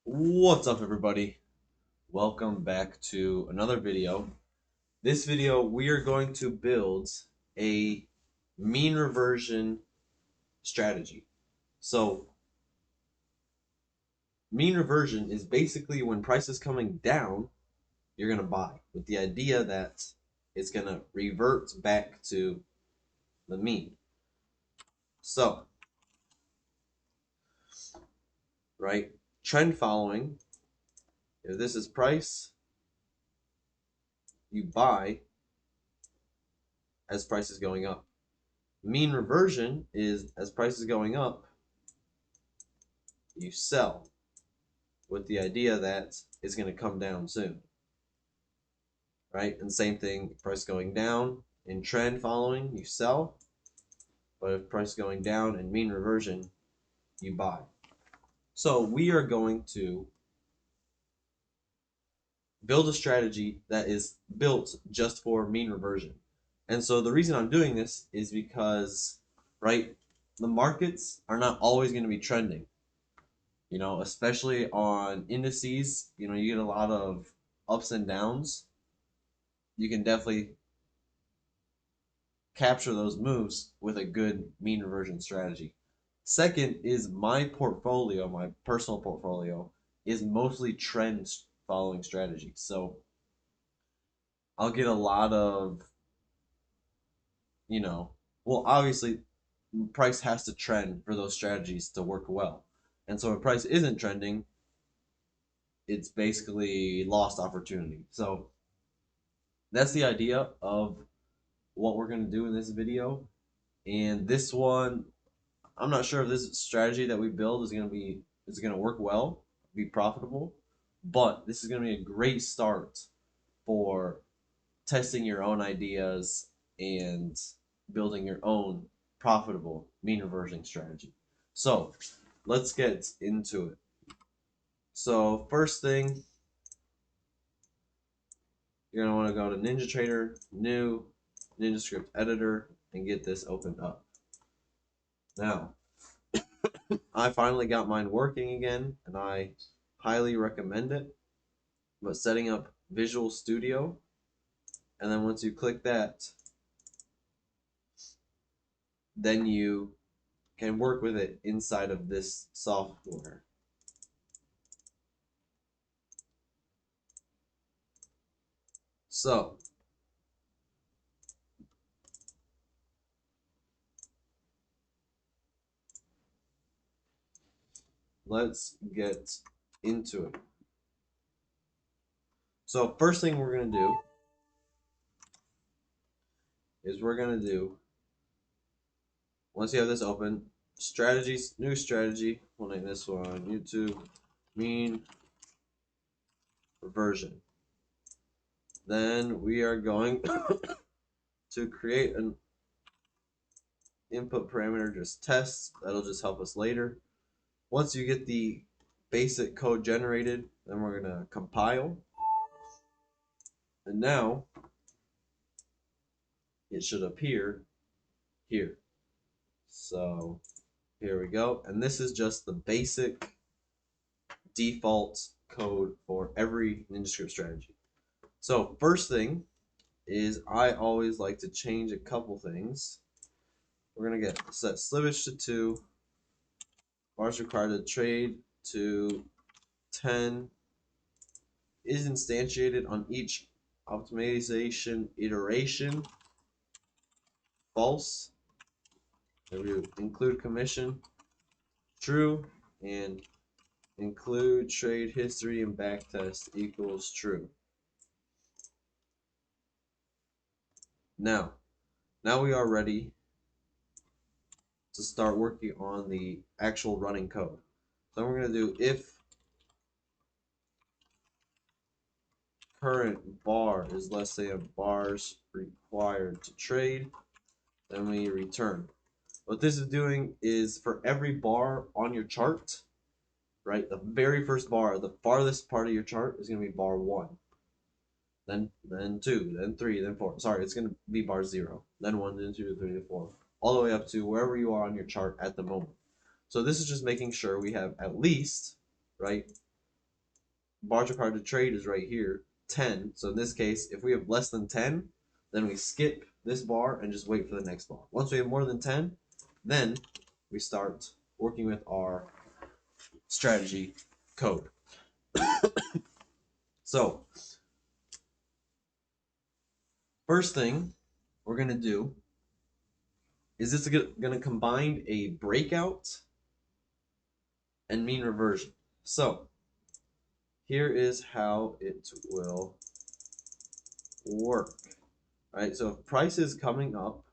What's up, everybody? Welcome back to another video. This video, we are going to build a mean reversion strategy. So, mean reversion is basically when price is coming down, you're going to buy with the idea that it's going to revert back to the mean. So, right, trend following, if this is price, you buy as price is going up. Mean reversion is as price is going up, you sell with the idea that it's going to come down soon, right? And same thing, price going down in trend following, you sell, but if price going down in mean reversion, you buy. So we are going to build a strategy that is built just for mean reversion. And so the reason I'm doing this is because, right, the markets are not always going to be trending. Especially on indices, you get a lot of ups and downs. You can definitely capture those moves with a good mean reversion strategy. Second is my portfolio, my personal portfolio, is mostly trend following strategies. So I'll get a lot of, you know, well, obviously, price has to trend for those strategies to work well. And so if price isn't trending, it's basically lost opportunity. So that's the idea of what we're going to do in this video. And this one, I'm not sure if this strategy that we build is going to work well, be profitable, but this is going to be a great start for testing your own ideas and building your own profitable mean reversion strategy. So, let's get into it. So, first thing, you're going to want to go to NinjaTrader, new, NinjaScript editor, and get this opened up. Now, I finally got mine working again, and I highly recommend it. But setting up Visual Studio, and then once you click that, then you can work with it inside of this software. So, let's get into it. So, first thing we're going to do is once you have this open, strategies, new strategy, we'll name this one YouTube mean reversion. Then we are going to create an input parameter, just test. That'll just help us later. Once you get the basic code generated, then we're going to compile. And now it should appear here. So here we go. And this is just the basic default code for every NinjaScript strategy. So first thing is I always like to change a couple things. We're going to get set slippage to 2, bars required to trade to 10, is instantiated on each optimization iteration, false. Include commission, true, and include trade history and backtest equals true. Now we are ready to start working on the actual running code. So we're going to do if current bar is less than bars required to trade, then we return. What this is doing is for every bar on your chart, right, the very first bar, the farthest part of your chart is going to be bar 1. Then 2, then 3, then 4. Sorry, it's going to be bar 0. Then 1, then 2, 3, 4. All the way up to wherever you are on your chart at the moment. So this is just making sure we have at least, right, bar chart card to trade is right here, 10. So in this case, if we have less than 10, then we skip this bar and just wait for the next bar. Once we have more than 10, then we start working with our strategy code. So first thing we're going to do is this going to combine a breakout and mean reversion. So here is how it will work. All right, so if price is coming up,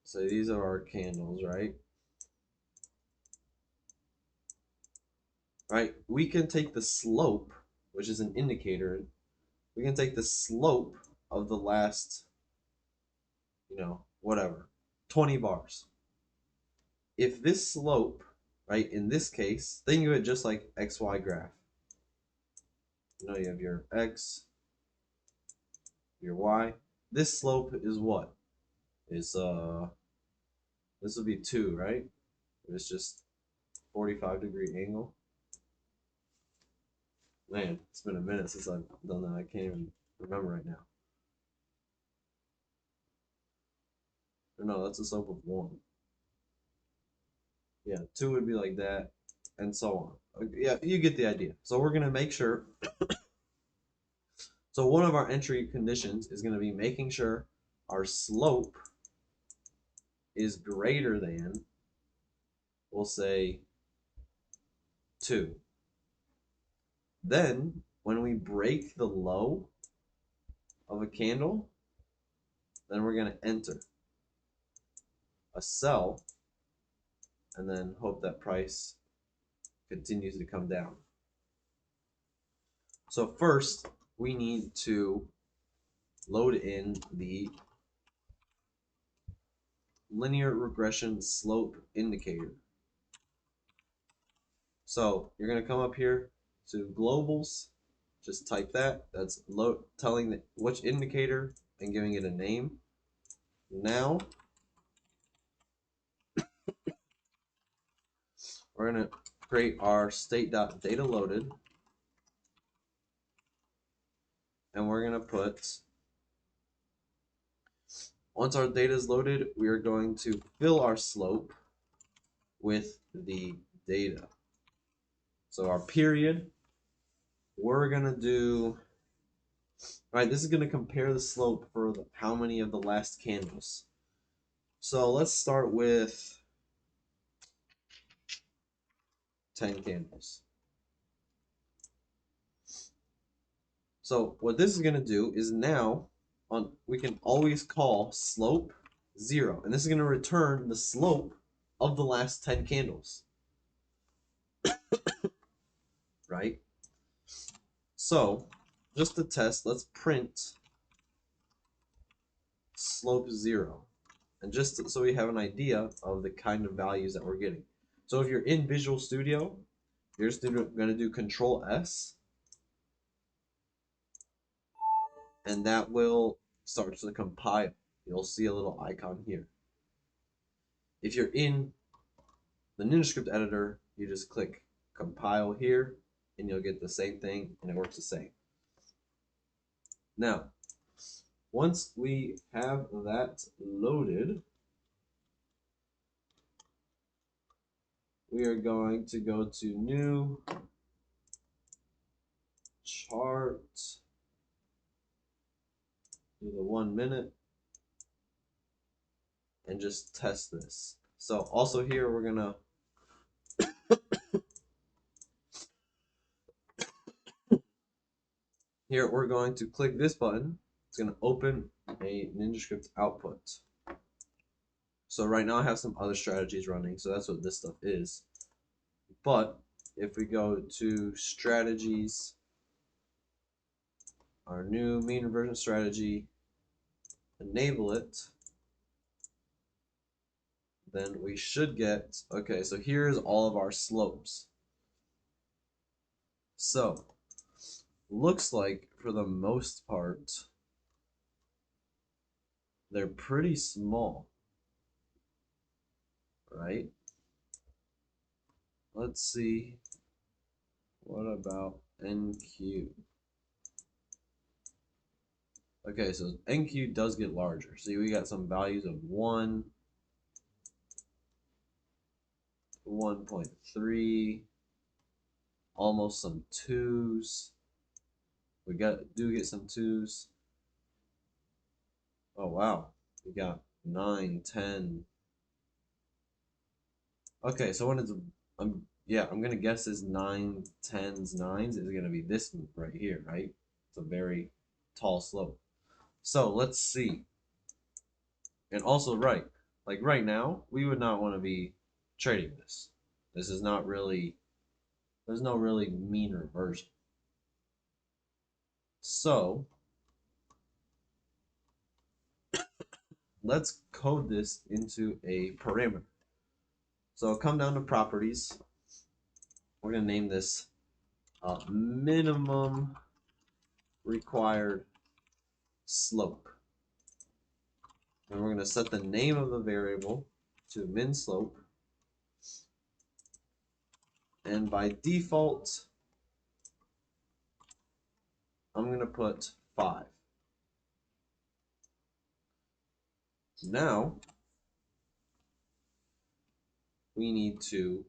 so these are our candles, right? Right, we can take the slope, which is an indicator. We can take the slope of the last, whatever, 20 bars. If this slope, right, in this case, think of it just like XY graph. You have your X, your Y. This slope is what? Is this would be 2, right? It's just 45-degree angle. Man, it's been a minute since I've done that. I can't even remember right now. Or no, that's the slope of 1. Yeah, 2 would be like that, and so on. Yeah, you get the idea. So we're going to make sure. So one of our entry conditions is going to be making sure our slope is greater than, we'll say, 2. Then, when we break the low of a candle, then we're going to enter a sell and then hope that price continues to come down. So first, we need to load in the linear regression slope indicator. So you're going to come up here to globals, just type that. That's telling which indicator and giving it a name. Now we're going to create our state.data loaded, and we're going to put, once our data is loaded, we are going to fill our slope with the data. So our period, we're going to do, all right, this is going to compare the slope for how many of the last candles. So let's start with 10 candles. So what this is going to do is now we can always call slope 0. And this is going to return the slope of the last 10 candles. Right? So just to test, let's print slope 0. And just so we have an idea of the kind of values that we're getting. So if you're in Visual Studio, you're just going to do Control S. And that will start to compile. You'll see a little icon here. If you're in the NinjaScript editor, you just click compile here, and you'll get the same thing, and it works the same. Now, once we have that loaded, we are going to go to New Chart, do the 1 minute, and just test this. So also here we're gonna we're going to click this button. It's gonna open a NinjaScript output. So right now I have some other strategies running, so that's what this stuff is. But if we go to strategies, our new mean reversion strategy, enable it, then we should get, okay, so here's all of our slopes. So looks like for the most part they're pretty small, right? Let's see. What about NQ? Okay, so NQ does get larger. See, we got some values of 1, 1.3, almost some 2s. We do get some 2s. Oh wow, we got 9, 10. Okay, so when it's I'm gonna guess this 9, 10s, 9s is gonna be this move right here, right? It's a very tall slope. So let's see. And also, right, like right now, we would not want to be trading this. This is not really, there's no really mean reversion. So let's code this into a parameter. So I'll come down to properties. We're going to name this minimum required slope. And we're going to set the name of the variable to min slope. And by default, I'm going to put 5. Now, we need to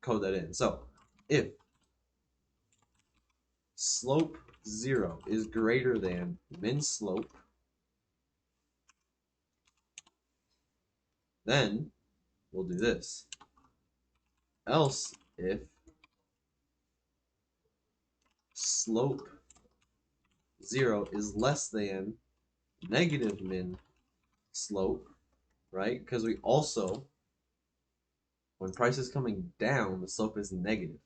code that in. So, if slope 0 is greater than min slope, then we'll do this. Else, if slope 0 is less than negative min slope, right? Because we also, when price is coming down, the slope is negative,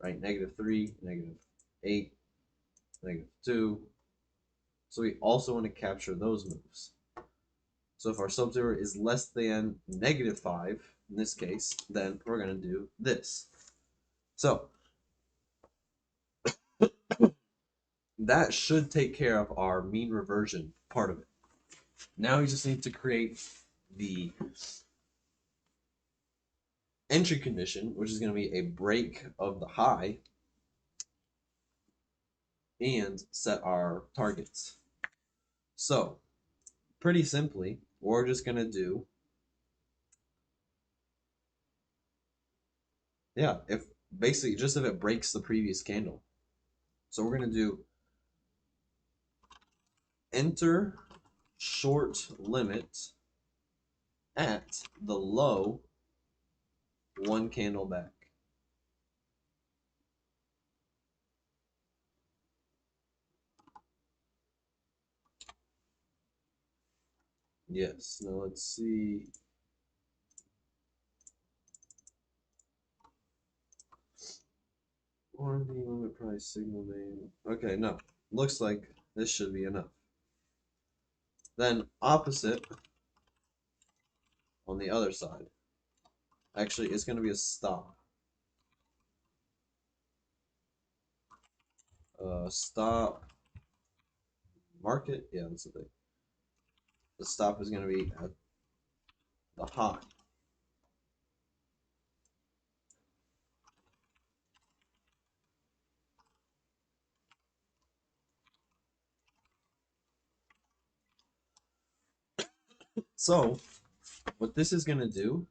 right? -3, -8, -2. So we also want to capture those moves. So if our slope 0 is less than -5, in this case, then we're going to do this. So that should take care of our mean reversion part of it. Now we just need to create the entry condition, which is going to be a break of the high, and set our targets. So pretty simply, we're just going to do, if basically just if it breaks the previous candle. So we're going to do enter short limit at the low 1 candle back. Yes, now let's see. Warranty limit price signal name. Okay, no. Looks like this should be enough. Then opposite on the other side. Actually, it's going to be a stop. Stop market. Yeah, that's the thing. The stop is going to be at the high. So what this is going to do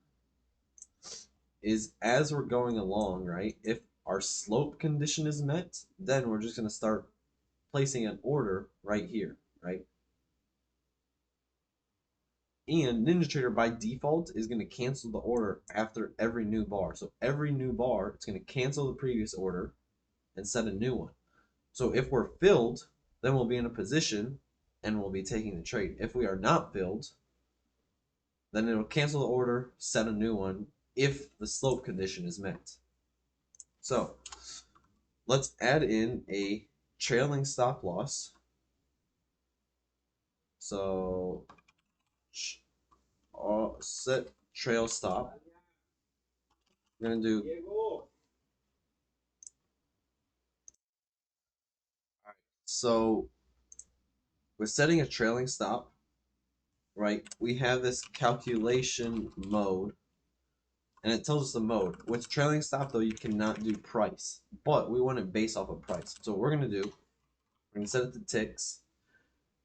is as we're going along, right, if our slope condition is met, then we're just going to start placing an order right here, right? And NinjaTrader by default is going to cancel the order after every new bar. So every new bar, it's going to cancel the previous order and set a new one. So if we're filled, then we'll be in a position and we'll be taking the trade. If we are not filled, then it'll cancel the order, set a new one if the slope condition is met. So let's add in a trailing stop loss. So set trail stop. We're going to do. So with setting a trailing stop, right, we have this calculation mode, and it tells us the mode. With trailing stop, though, you cannot do price. but we want it based off of price. So what we're going to do, we're going to set it to ticks,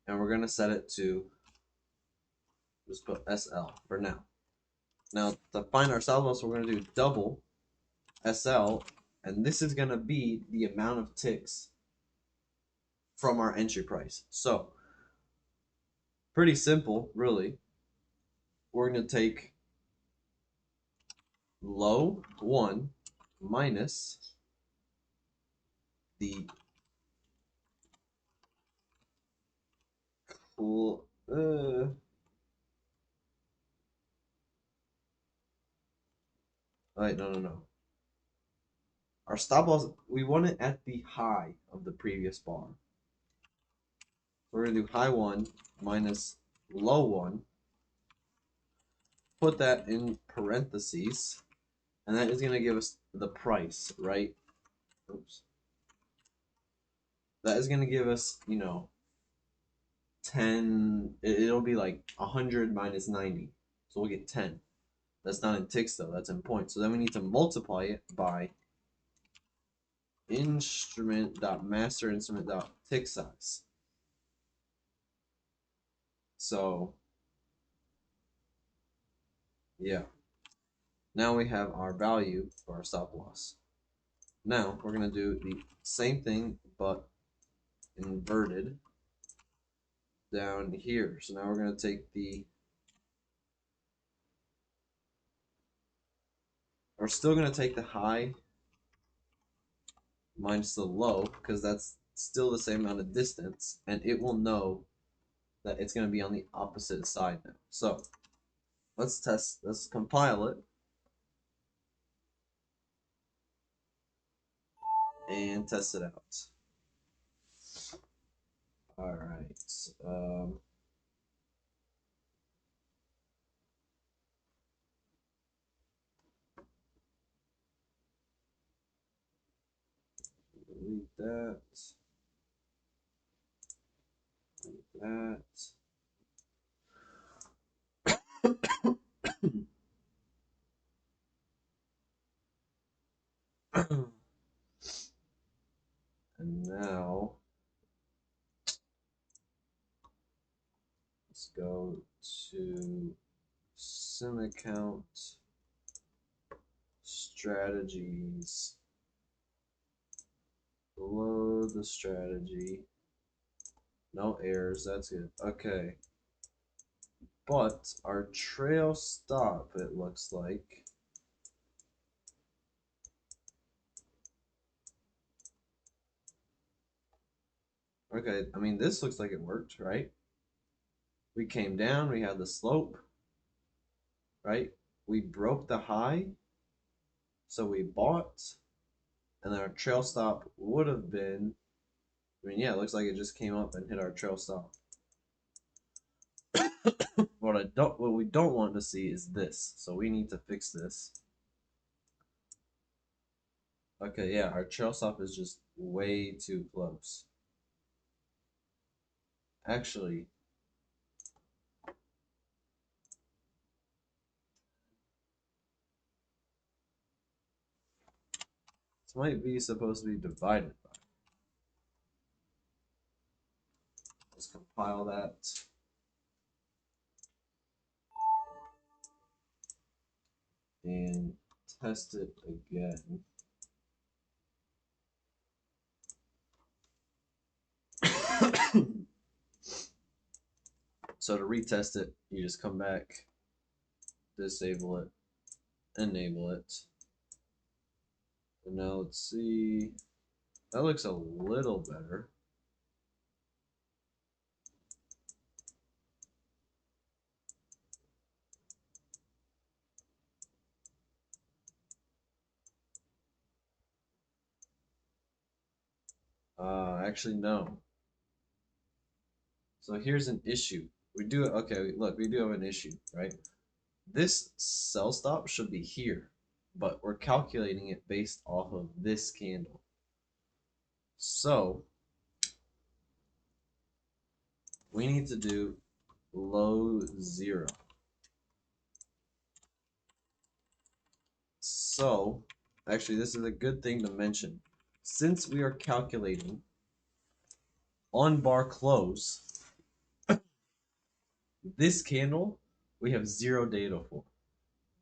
and we're going to set it to, just put SL for now. Now, to find our stop loss, we're going to do double SL, and this is going to be the amount of ticks from our entry price. So, pretty simple, really. We're going to take low 1 minus the cool. Wait, no. Our stop loss, we want it at the high of the previous bar. We're going to do high 1 minus low 1. Put that in parentheses. And that is going to give us the price, right? Oops. That is going to give us, 10. It'll be like 100 minus 90. So we'll get 10. That's not in ticks, though. That's in points. So then we need to multiply it by instrument.master_instrument.tick size. So, yeah. Now we have our value for our stop loss. Now we're going to do the same thing, but inverted down here. So now we're going to take we're still going to take the high minus the low, because that's still the same amount of distance, and it will know that it's going to be on the opposite side now. So let's compile it and test it out. All right. Delete that. Delete that. And now let's go to sim account strategies. Below the strategy. No errors, that's good. Okay. But our trail stop, it looks like. Okay, I mean, this looks like it worked, right? We came down, we had the slope, right? We broke the high, so we bought, and then our trail stop would have been, I mean, yeah, it looks like it just came up and hit our trail stop. What we don't want to see is this, so we need to fix this. Okay, yeah, our trail stop is just way too close. Actually, this might be supposed to be divided by. Let's compile that. And test it again. So to retest it, you just come back, disable it, enable it. And now let's see. That looks a little better. Actually, no. So here's an issue. We do, okay, look, we do have an issue, right? This sell stop should be here, but we're calculating it based off of this candle. So we need to do low 0. So actually, this is a good thing to mention. since we are calculating on bar close, this candle we have zero data for.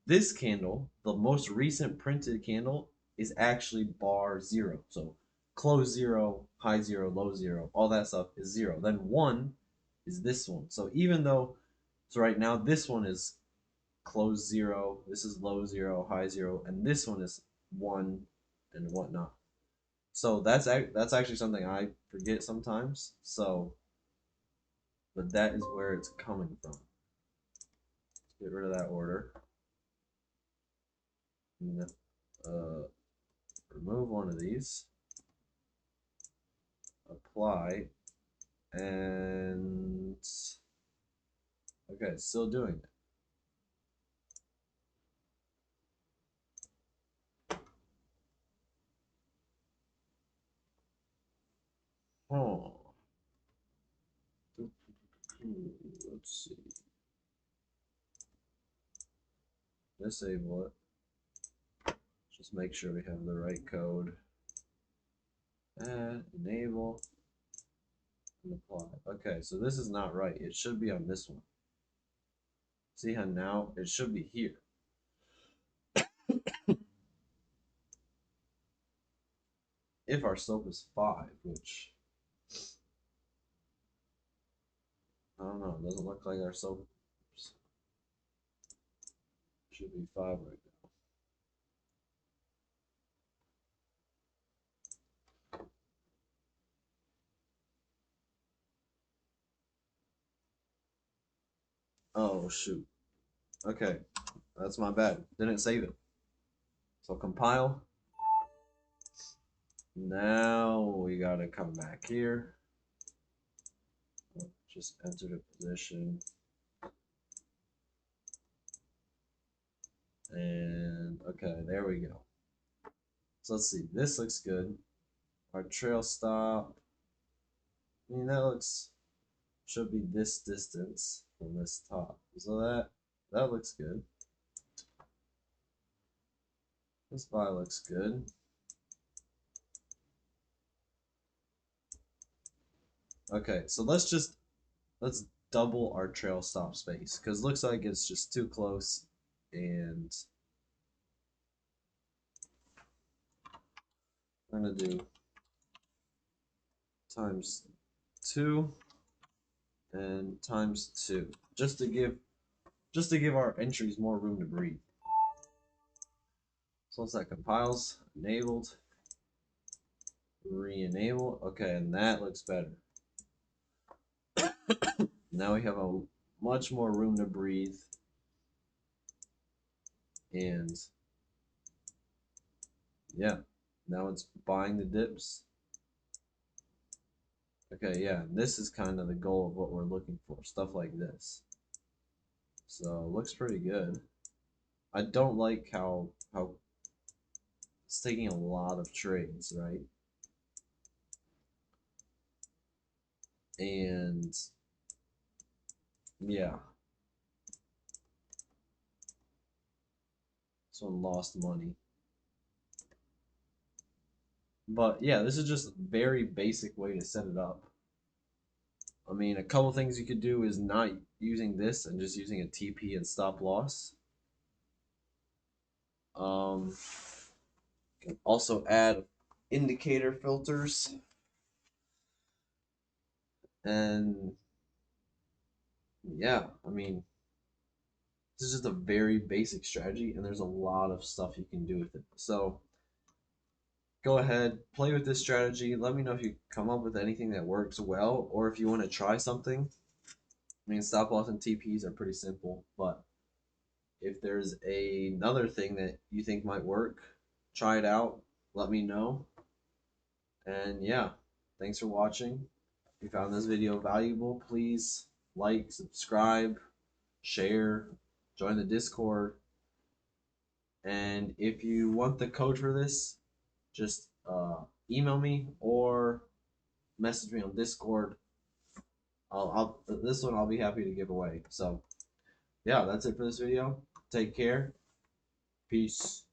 This candle, the most recent printed candle, is actually bar zero. So close zero, high zero, low zero, all that stuff is zero. Then one is this one. So even though, so right now this one is close zero, this is low zero, high zero, and this one is one and whatnot. So that's actually something I forget sometimes. So, but that is where it's coming from. Let's get rid of that order. Uh, remove one of these. Apply, and okay, still doing it. Oh, let's see. Disable it. Just make sure we have the right code. Add, enable, and apply. Okay, so this is not right. It should be on this one. See how now it should be here. If our slope is 5, which I don't know, it doesn't look like our slope should be 5 right now. Oh shoot. Okay, that's my bad. Didn't save it. So compile. Now we gotta come back here. Just enter the position. And okay, there we go. So let's see, this looks good. Our trail stop, I mean, that should be this distance from this top. So that looks good. This buy looks good. Okay, so let's double our trail stop space because it looks like it's just too close, and I'm gonna do times 2 and times 2 just to give our entries more room to breathe. So once that compiles, enabled, re-enable. Okay, and that looks better. Now we have a much more room to breathe, and yeah, now it's buying the dips. Okay, yeah, this is kind of the goal of what we're looking for, stuff like this. So looks pretty good. I don't like how it's taking a lot of trades, right? And yeah, this one lost money. But yeah, this is just a very basic way to set it up. I mean, a couple things you could do is not using this and just using a TP and stop loss. Can also add indicator filters, and yeah, I mean, this is just a very basic strategy, and there's a lot of stuff you can do with it. So go ahead, play with this strategy. Let me know if you come up with anything that works well, or if you want to try something. I mean, stop loss and TPs are pretty simple, but if there's another thing that you think might work, try it out. Let me know. And yeah, thanks for watching. If you found this video valuable, please like, subscribe, share, join the Discord. And if you want the code for this, just email me or message me on Discord. This one I'll be happy to give away. So yeah, that's it for this video. Take care. Peace.